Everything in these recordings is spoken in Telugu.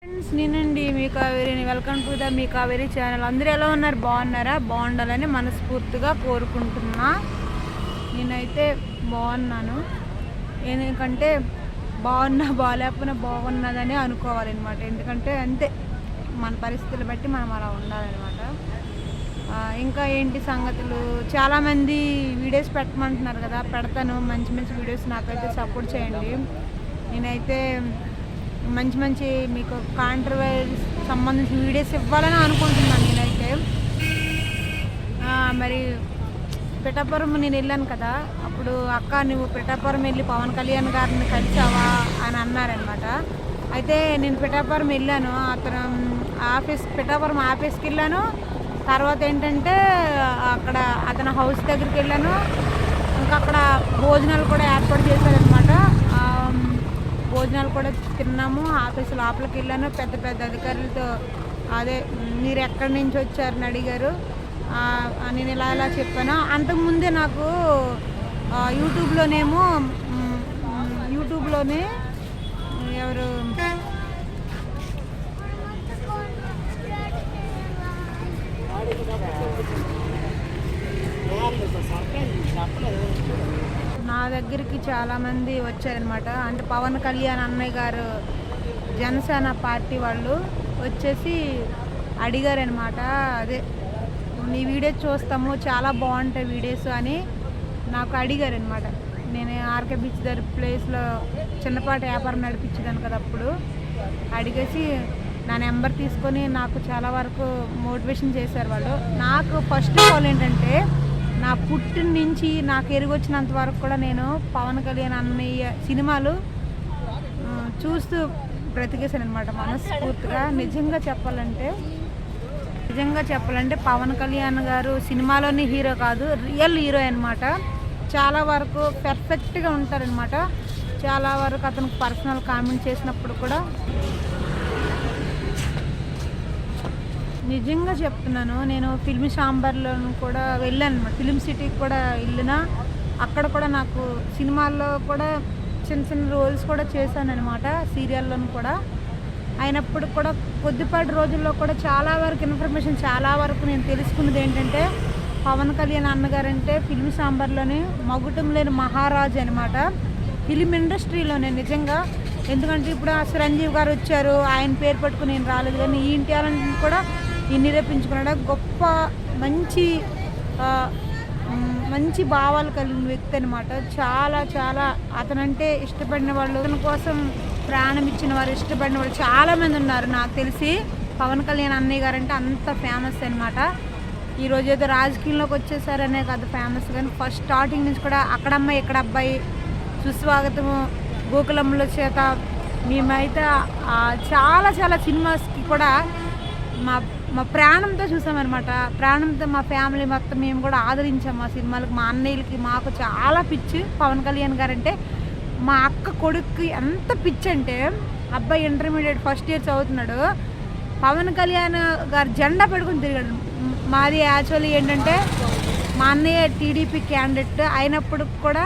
ఫ్రెండ్స్, నేనండి మీ కావేరిని. వెల్కమ్ టు ద మీ కావేరి ఛానల్. అందరూ ఎలా ఉన్నారు? బాగున్నారా? బాగుండాలని మనస్ఫూర్తిగా కోరుకుంటున్నా. నేనైతే బాగున్నాను. ఎందుకంటే బాగాలేకపోయినా బాగున్నదని అనుకోవాలన్నమాట. ఎందుకంటే అంతే, మన పరిస్థితులు బట్టి మనం అలా ఉండాలన్నమాట. ఇంకా ఏంటి సంగతులు? చాలామంది వీడియోస్ పెట్టమంటున్నారు కదా, పెడతాను. మంచి మంచి వీడియోస్ నాకైతే సపోర్ట్ చేయండి. నేనైతే మంచి మీకు కాంట్రవర్సీ సంబంధించిన వీడియోస్ ఇవ్వాలని అనుకుంటున్నాను. నేనైతే మరి పిఠాపురం నేను వెళ్ళాను కదా, అప్పుడు అక్క నువ్వు పిఠాపురం వెళ్ళి పవన్ కళ్యాణ్ గారిని కలిసావా అని అన్నారనమాట. అయితే నేను పిఠాపురం వెళ్ళాను. అతను పిఠాపురం ఆఫీస్కి వెళ్ళాను. తర్వాత ఏంటంటే అక్కడ అతని హౌస్ దగ్గరికి వెళ్ళాను. ఇంకా అక్కడ భోజనాలు కూడా ఏర్పాటు చేశారనమాట. భోజనాలు కూడా తిన్నాము. ఆఫీసు లోపలికి వెళ్ళాను. పెద్ద పెద్ద అధికారులతో అదే మీరు ఎక్కడి నుంచి వచ్చారని అడిగారు. నేను ఇలా చెప్పాను. అంతకుముందే నాకు యూట్యూబ్లోనే ఎవరు నా దగ్గరికి చాలామంది వచ్చారనమాట. అంటే పవన్ కళ్యాణ్ అన్నయ్య గారు జనసేన పార్టీ వాళ్ళు వచ్చేసి అడిగారనమాట. అదే నీ వీడియోస్ చూస్తాము, చాలా బాగుంటాయి వీడియోస్ అని నాకు అడిగారనమాట. నేను ఆర్కే బీచ్ దగ్గర ప్లేస్లో చిన్నపాటి వ్యాపారం నడిపించేదాను కదా, అప్పుడు అడిగేసి నా నెంబర్ తీసుకొని నాకు చాలా వరకు మోటివేషన్ చేశారు వాళ్ళు. నాకు ఫస్ట్ ఆఫ్ ఆల్ ఏంటంటే, నా పుట్టిన నుంచి నాకు ఎరుగొచ్చినంత వరకు కూడా నేను పవన్ కళ్యాణ్ అన్నయ్య సినిమాలు చూస్తూ బ్రతికేశాను అనమాట మనస్ఫూర్తిగా. నిజంగా చెప్పాలంటే పవన్ కళ్యాణ్ గారు సినిమాలోని హీరో కాదు, రియల్ హీరో అనమాట. చాలా వరకు పర్ఫెక్ట్గా ఉంటారనమాట. చాలా వరకు అతనికి పర్సనల్ కామెంట్ చేసినప్పుడు కూడా నిజంగా చెప్తున్నాను. నేను ఫిల్మ్ ఛాంబర్లో కూడా వెళ్ళాను అనమాట. ఫిల్మ్ సిటీకి కూడా వెళ్ళినా అక్కడ కూడా నాకు సినిమాల్లో కూడా చిన్న రోల్స్ కూడా చేశాను అనమాట, సీరియల్లోనూ కూడా. అయినప్పుడు కూడా కొద్దిపాటి రోజుల్లో కూడా చాలా వరకు ఇన్ఫర్మేషన్ చాలా వరకు నేను తెలుసుకున్నది ఏంటంటే, పవన్ కళ్యాణ్ అన్నగారంటే ఫిల్మ్ ఛాంబర్లోనే మగుటం లేని మహారాజు అనమాట, ఫిలిం ఇండస్ట్రీలోనే నిజంగా. ఎందుకంటే ఇప్పుడు చిరంజీవి గారు వచ్చారు, ఆయన పేరు పట్టుకుని నేను రాలేదు, కానీ ఈ టాలెంట్ని కూడా నిరూపించుకున్నాడు. గొప్ప మంచి భావాలు కలిగిన వ్యక్తి అనమాట. చాలా అతనంటే ఇష్టపడిన వాళ్ళు, అతని కోసం ప్రాణం ఇచ్చిన వారు, ఇష్టపడిన వాళ్ళు చాలామంది ఉన్నారు. నాకు తెలిసి పవన్ కళ్యాణ్ అన్నయ్య గారు అంటే అంత ఫేమస్ అనమాట. ఈరోజు ఏదో రాజకీయంలోకి వచ్చేసారనే కాదు ఫేమస్, కానీ ఫస్ట్ స్టార్టింగ్ నుంచి కూడా అక్కడమ్మాయి ఇక్కడ అబ్బాయి, సుస్వాగతము, గోకులంలో చేత, మేమైతే చాలా సినిమాస్కి కూడా మా ప్రాణంతో చూసామన్నమాట. ప్రాణంతో మా ఫ్యామిలీ మొత్తం మేము కూడా ఆదరించాము ఆ సినిమాలకు. మా అన్నయ్యలకి మాకు చాలా పిచ్చి పవన్ కళ్యాణ్ గారు అంటే. మా అక్క కొడుక్కి ఎంత పిచ్చి అంటే, అబ్బాయి ఇంటర్మీడియట్ ఫస్ట్ ఇయర్ చదువుతున్నాడు, పవన్ కళ్యాణ్ గారు జెండా పెట్టుకుని తిరిగాడు. మాది యాక్చువల్లీ ఏంటంటే, మా అన్నయ్య టీడీపీ క్యాండిడేట్ అయినప్పుడు కూడా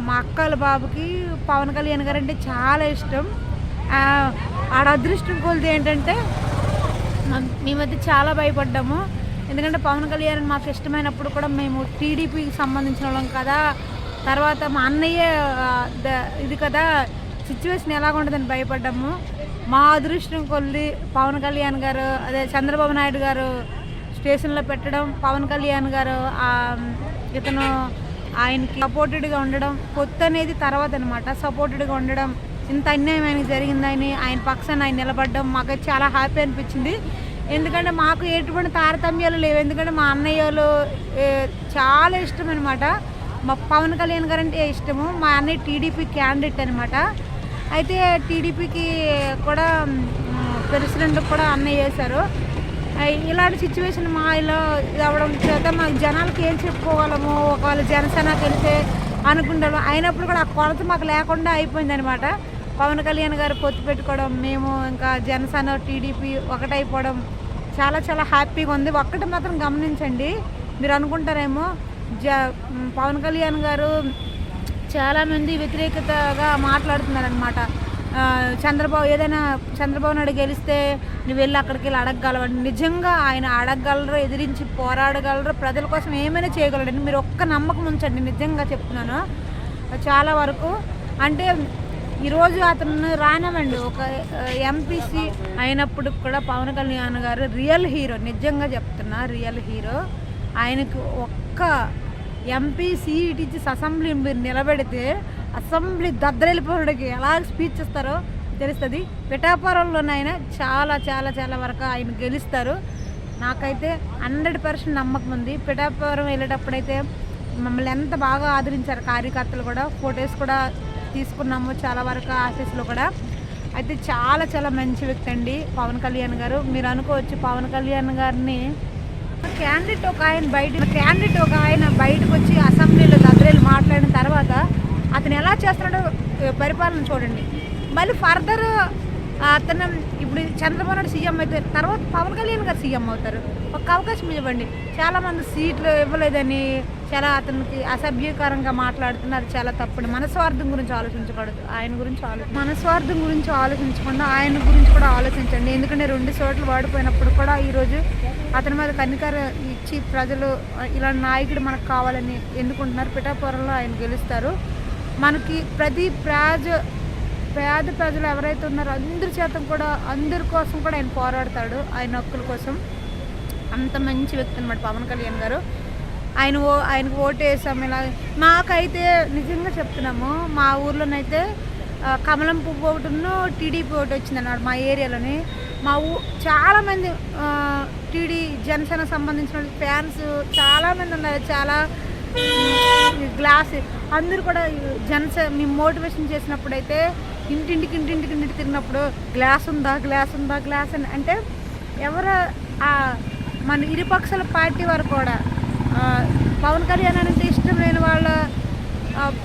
మా అక్కల బాబుకి పవన్ కళ్యాణ్ గారు అంటే చాలా ఇష్టం. ఆడ అదృష్టం కొలిది ఏంటంటే, మేమైతే చాలా భయపడ్డాము. ఎందుకంటే పవన్ కళ్యాణ్ మాకు ఇష్టమైనప్పుడు కూడా మేము టీడీపీకి సంబంధించిన వాళ్ళం కదా. తర్వాత మా అన్నయ్య ఇది కదా, సిచ్యువేషన్ ఎలాగుంటుందని భయపడ్డాము. మా అదృష్టం కొద్ది పవన్ కళ్యాణ్ గారు, అదే చంద్రబాబు నాయుడు గారు స్టేషన్లో పెట్టడం, పవన్ కళ్యాణ్ గారు ఇతను ఆయనకి సపోర్టెడ్గా ఉండడం, కొత్త అనేది తర్వాత అనమాట, సపోర్టెడ్గా ఉండడం, ఇంత అన్యాయం ఆయనకి జరిగిందని ఆయన పక్షాన ఆయన నిలబడడం మాకైతే చాలా హ్యాపీ అనిపించింది. ఎందుకంటే మాకు ఎటువంటి తారతమ్యాలు లేవు. ఎందుకంటే మా అన్నయ్యలు చాలా ఇష్టం అనమాట. మా పవన్ కళ్యాణ్ గారు అంటే ఇష్టము. మా అన్నయ్య టీడీపీ క్యాండిడేట్ అనమాట. అయితే టీడీపీకి కూడా ప్రెసిడెంట్ కూడా అన్నయ్య చేశారు. ఇలాంటి సిచ్యువేషన్ మా ఇలా అవ్వడం చేత మాకు జనాలకి ఏం చెప్పుకోగలము, ఒకవేళ జనసేనకి వెళ్తే అనుకుంటాము. అయినప్పుడు కూడా ఆ కొరత మాకు లేకుండా అయిపోయిందనమాట. పవన్ కళ్యాణ్ గారు పొత్తు పెట్టుకోవడం, మేము ఇంకా జనసేన టీడీపీ ఒకటైపోవడం చాలా హ్యాపీగా ఉంది. ఒక్కటి మాత్రం గమనించండి, మీరు అనుకుంటారేమో పవన్ కళ్యాణ్ గారు చాలామంది వ్యతిరేకతగా మాట్లాడుతున్నారనమాట. చంద్రబాబు నాయుడు గెలిస్తే నువ్వు వెళ్ళి అక్కడికి వెళ్ళి అడగగలవండి. నిజంగా ఆయన అడగగలరు, ఎదిరించి పోరాడగలరు, ప్రజల కోసం ఏమైనా చేయగలరండి. మీరు ఒక్క నమ్మకం ఉంచండి, నిజంగా చెప్తున్నాను. చాలా వరకు అంటే ఈరోజు అతను రానివ్వండి, ఒక ఎంపీసీ అయినప్పుడు కూడా పవన్ కళ్యాణ్ గారు రియల్ హీరో, నిజంగా చెప్తున్నా రియల్ హీరో. ఆయనకు ఒక్క ఎంపీ సీట్ ఇచ్చి అసెంబ్లీ మీరు నిలబెడితే అసెంబ్లీ దద్దరెళ్ళిపోవడానికి ఎలా స్పీచ్ ఇస్తారో తెలుస్తుంది. పిఠాపురంలోనైనా చాలా చాలా చాలా వరకు ఆయన గెలుస్తారు. నాకైతే 100% నమ్మకం ఉంది. పిఠాపురం వెళ్ళేటప్పుడైతే మమ్మల్ని ఎంత బాగా ఆదరించారు కార్యకర్తలు కూడా, ఫొటోస్ కూడా తీసుకున్నాము చాలా వరకు ఆఫీస్లో కూడా. అయితే చాలా చాలా మంచి వ్యక్తి అండి పవన్ కళ్యాణ్ గారు. మీరు అనుకోవచ్చు పవన్ కళ్యాణ్ గారిని క్యాండిడేట్ ఒక ఆయన బయటకు వచ్చి అసెంబ్లీలో దద్దరేలు మాట్లాడిన తర్వాత అతను ఎలా చేస్తున్నాడో పరిపాలన చూడండి. మళ్ళీ ఫర్దర్ అతను ఇప్పుడు చంద్రబాబు నాయుడు సీఎం అయితే తర్వాత పవన్ కళ్యాణ్ గారు సీఎం అవుతారు. ఒక అవకాశం ఇవ్వండి. చాలామంది సీట్లు ఇవ్వలేదని చాలా అతనికి అసభ్యకరంగా మాట్లాడుతున్నారు. చాలా తప్పుడు. మనస్వార్థం గురించి ఆలోచించకూడదు, ఆయన గురించి మనస్వార్థం గురించి ఆలోచించకుండా ఆయన గురించి కూడా ఆలోచించండి. ఎందుకంటే 2 చోట్ల వాడిపోయినప్పుడు కూడా ఈరోజు అతని మీద కనికర ఇచ్చి ప్రజలు ఇలాంటి నాయకుడు మనకు కావాలని ఎందుకుంటున్నారు. పిఠాపురంలో ఆయన గెలుస్తారు. మనకి ప్రతి పేద ప్రజలు ఎవరైతే ఉన్నారో అందరి చేత కూడా, అందరి కోసం కూడా ఆయన పోరాడతాడు, ఆయన హక్కుల కోసం. అంత మంచి వ్యక్తి అనమాట పవన్ కళ్యాణ్ గారు. ఆయనకు ఓటు వేసాము. ఇలా మాకైతే నిజంగా చెప్తున్నాము, మా ఊర్లోనైతే కమలం పువ్వు ఒకటిను టీడీపీ ఓటు వచ్చింది అన్నాడు మా ఏరియాలోని. చాలామంది జనసేన సంబంధించిన ఫ్యాన్స్ చాలామంది ఉన్నారు. చాలా గ్లాస్ అందరూ కూడా మేము మోటివేషన్ చేసినప్పుడైతే ఇంటింటికి తిరిగినప్పుడు గ్లాస్ ఉందా అని అంటే మన ఇరుపక్షాల పార్టీ వారు కూడా పవన్ కళ్యాణ్ అంటే ఇష్టం లేని వాళ్ళ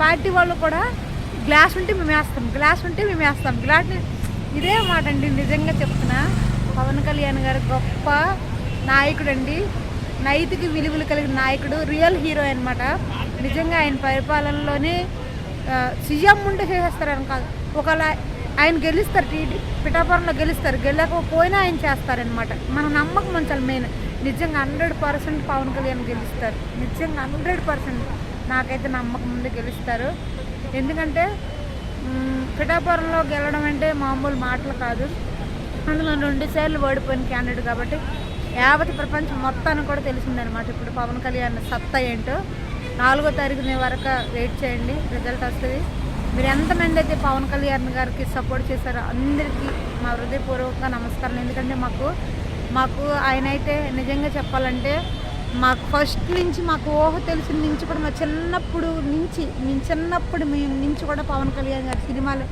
పార్టీ వాళ్ళు కూడా గ్లాస్ ఉంటే మేము వేస్తాం. ఇదే మాట అండి. నిజంగా చెప్తున్నా పవన్ కళ్యాణ్ గారు గొప్ప నాయకుడు అండి, నైతిక విలువలు కలిగిన నాయకుడు, రియల్ హీరో అనమాట. నిజంగా ఆయన పరిపాలనలోనే సీఎం ఉంటే చేసేస్తారని కాదు, ఒకవేళ ఆయన గెలుస్తారు, పిఠాపురంలో గెలకపోయినా ఆయన చేస్తారనమాట. మన నమ్మకం ఉంచాలి మెయిన్. నిజంగా 100% పవన్ కళ్యాణ్ గెలుస్తారు. నిజంగా 100% నాకైతే నమ్మకం ఉంది గెలుస్తారు. ఎందుకంటే పిఠాపురంలో గెలవడం అంటే మామూలు మాటలు కాదు. అందులో 2 సార్లు ఓడిపోయిన క్యాండిడేట్ కాబట్టి యావత్ ప్రపంచం మొత్తానికి కూడా తెలిసిందనమాట ఇప్పుడు పవన్ కళ్యాణ్ సత్తా ఏంటో. 4వ తారీఖున వరకు వెయిట్ చేయండి, రిజల్ట్ వస్తుంది. మీరు ఎంతమంది అయితే పవన్ కళ్యాణ్ గారికి సపోర్ట్ చేశారో అందరికీ మా హృదయపూర్వకంగా నమస్కారం. ఎందుకంటే మాకు ఆయన అయితే నిజంగా చెప్పాలంటే మాకు ఫస్ట్ నుంచి మాకు ఊహ తెలిసిన నుంచి కూడా మా చిన్నప్పుడు నుంచి కూడా పవన్ కళ్యాణ్ గారి సినిమాలు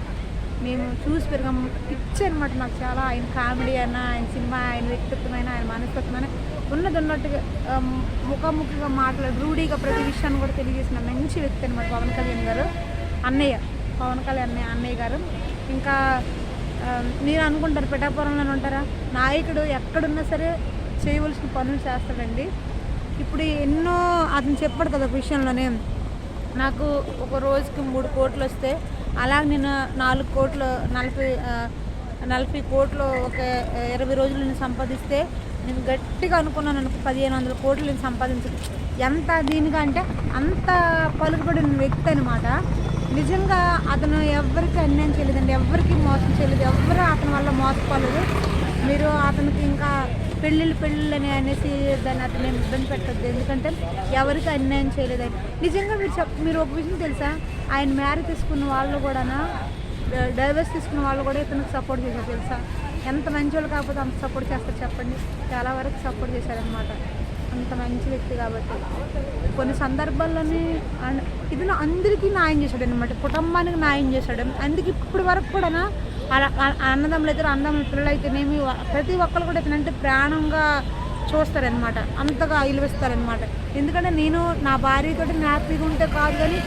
మేము చూసి పెరిగాము. పిచ్చి అనమాట నాకు చాలా. ఆయన కామెడీ అయినా, ఆయన సినిమా, ఆయన వ్యక్తిత్వమైన, ఆయన మనస్తత్వమైన ఉన్నట్టుగా ముఖాముఖిగా మాట్లాడి రూఢీగా ప్రతి విషయాన్ని కూడా తెలియజేసిన మంచి వ్యక్తి అనమాట పవన్ కళ్యాణ్ గారు. పవన్ కళ్యాణ్ అన్నయ్య గారు. ఇంకా మీరు అనుకుంటారు పిఠాపురంలోనే ఉంటారా, నాయకుడు ఎక్కడున్నా సరే చేయవలసిన పనులు చేస్తాడండి. ఇప్పుడు ఎన్నో అతను చెప్పాడు కదా ఒక విషయంలోనే, నాకు ఒక రోజుకి 3 కోట్లు వస్తే అలాగే నేను 4 కోట్లు 40 కోట్లు ఒక 20 రోజులు నేను సంపాదిస్తే నేను గట్టిగా అనుకున్నాను 1500 కోట్లు నేను సంపాదించదు. ఎంత దీనిగా అంటే అంత పలుకుబడిన వ్యక్తి అనమాట. నిజంగా అతను ఎవరికి అన్యాయం చేయలేదండి, ఎవరికి మోసం చేయలేదు, ఎవరు అతని వల్ల మోసపోలేదు. మీరు అతనికి ఇంకా పెళ్ళిళ్ళని అనేసి దాన్ని అతను ఇబ్బంది పెట్టద్దు. ఎందుకంటే ఎవరికి అన్యాయం చేయలేదని. నిజంగా మీరు ఒక విషయం తెలుసా, ఆయన మ్యారేజ్ తీసుకున్న వాళ్ళు కూడా, డైవర్స్ తీసుకున్న వాళ్ళు కూడా ఇతనికి సపోర్ట్ చేశారు తెలుసా. ఎంత మంచి వాళ్ళు కాకపోతే అంత సపోర్ట్ చేస్తారు చెప్పండి. చాలా వరకు సపోర్ట్ చేశారనమాట. అంత మంచి వ్యక్తి కాబట్టి కొన్ని సందర్భాల్లోనే ఇతను అందరికీ న్యాయం చేశాడు అనమాట, కుటుంబానికి న్యాయం చేశాడు. అందుకే ఇప్పుడు వరకు కూడా అన్నదమ్ములు అయితే అన్నదమ్ముల పిల్లలు అయితేనేమి ప్రతి ఒక్కరు కూడా ఇతనంటే ప్రాణంగా చూస్తారనమాట, అంతగా విలువిస్తారనమాట. ఎందుకంటే నేను నా భార్యతో హ్యాపీగా ఉంటే కాదు కానీ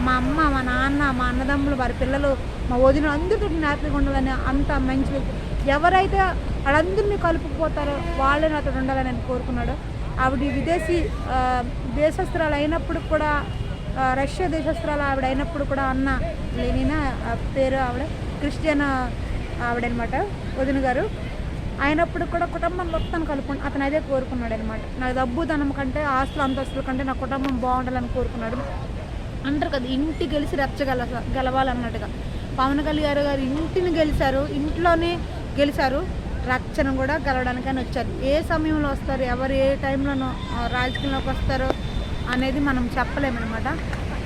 మా అమ్మ, మా నాన్న, మా అన్నదమ్ములు, వారి పిల్లలు, మా వదిన అందరితో హ్యాపీగా ఉండాలని అంత మంచి వ్యక్తి. ఎవరైతే వాళ్ళందరినీ కలుపుకుపోతారో వాళ్ళే నాతో ఉండాలని నేను కోరుకున్నాడు. ఆవిడ దేశస్త్రాలు అయినప్పుడు కూడా, రష్యా దేశస్త్రాలు ఆవిడ అయినప్పుడు కూడా అన్న లేనినా పేరు ఆవిడ క్రిస్టియన్ ఆవిడనమాట వదిన గారు. అయినప్పుడు కూడా కుటుంబం మొత్తం కలుపుకొని అతను అదే కోరుకున్నాడు అనమాట. నాకు డబ్బు ధనం కంటే ఆస్తులు అంతస్తుల కంటే నా కుటుంబం బాగుండాలని కోరుకున్నాడు. అంటారు కదా, ఇంటి గెలిచి గెలవాలన్నట్టుగా పవన్ కళ్యాణ్ గారు ఇంటిని గెలిచారు, ఇంట్లోనే గెలిచారు, రక్షణ కూడా గెలవడానికని వచ్చారు. ఏ సమయంలో వస్తారు, ఎవరు ఏ టైంలోనో రాజకీయంలోకి వస్తారో అనేది మనం చెప్పలేమన్నమాట.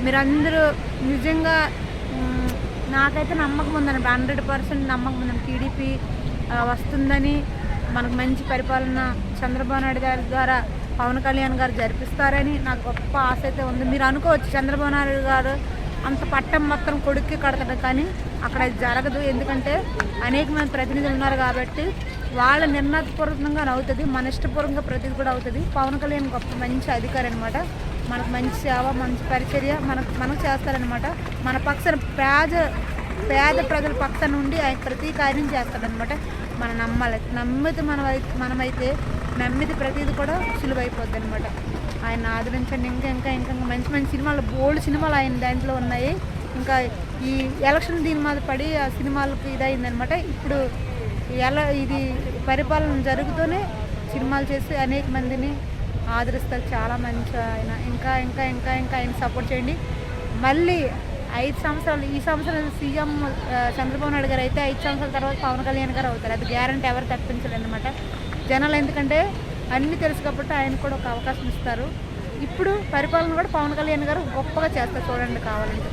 మీరందరూ నిజంగా నాకైతే నమ్మకం ఉందండి, 100% నమ్మకం ఉందండి. టీడీపీ వస్తుందని, మనకు మంచి పరిపాలన చంద్రబాబు నాయుడు గారి ద్వారా పవన్ కళ్యాణ్ గారు జరిపిస్తారని నాకు గొప్ప ఆశ అయితే ఉంది. మీరు అనుకోవచ్చు చంద్రబాబు నాయుడు గారు అంత పట్టం మొత్తం కొడుక్కి కడతాడు, కానీ అక్కడ అది జరగదు. ఎందుకంటే అనేక మంది ప్రతినిధులు ఉన్నారు కాబట్టి వాళ్ళ నిర్ణయపూర్వకంగా అవుతుంది, మన ఇష్టపూర్వకంగా ప్రతినిధి కూడా అవుతుంది. పవన్ కళ్యాణ్ గొప్ప మంచి అధికారి అనమాట. మనకు మంచి సేవ, మంచి పరిచర్య మనకు చేస్తారనమాట. మన పక్షాన పేద ప్రజల పక్షాన నుండి ఆయన ప్రతి కార్యం చేస్తాడనమాట. మనం నమ్మాలి, నమ్మితే మనమైతే నమ్మితే ప్రతిది కూడా సులువైపోద్ది అనమాట. ఆయన ఆదరించండి. ఇంకా మంచి మంచి సినిమాలు, బోల్డ్ సినిమాలు ఆయన దాంట్లో ఉన్నాయి. ఇంకా ఈ ఎలక్షన్ దీని మీద పడి ఆ సినిమాలకు ఇదైందనమాట. ఇప్పుడు ఇది పరిపాలన జరుగుతూనే సినిమాలు చేసి అనేక మందిని ఆదరిస్తారు. చాలా మంచి ఆయన. ఇంకా ఆయన సపోర్ట్ చేయండి. మళ్ళీ 5 సంవత్సరాలు, ఈ సంవత్సరం సీఎం చంద్రబాబు నాయుడు గారు అయితే 5 సంవత్సరాల తర్వాత పవన్ కళ్యాణ్ గారు అవుతారు. అది గ్యారంటీ, ఎవరు తప్పించలేదు అనమాట జనాలు. ఎందుకంటే అన్నీ తెలుసు కాబట్టి ఆయన కూడా ఒక అవకాశం ఇస్తారు. ఇప్పుడు పరిపాలన కూడా పవన్ కళ్యాణ్ గారు గొప్పగా చేస్తారు, చూడండి కావాలంటే.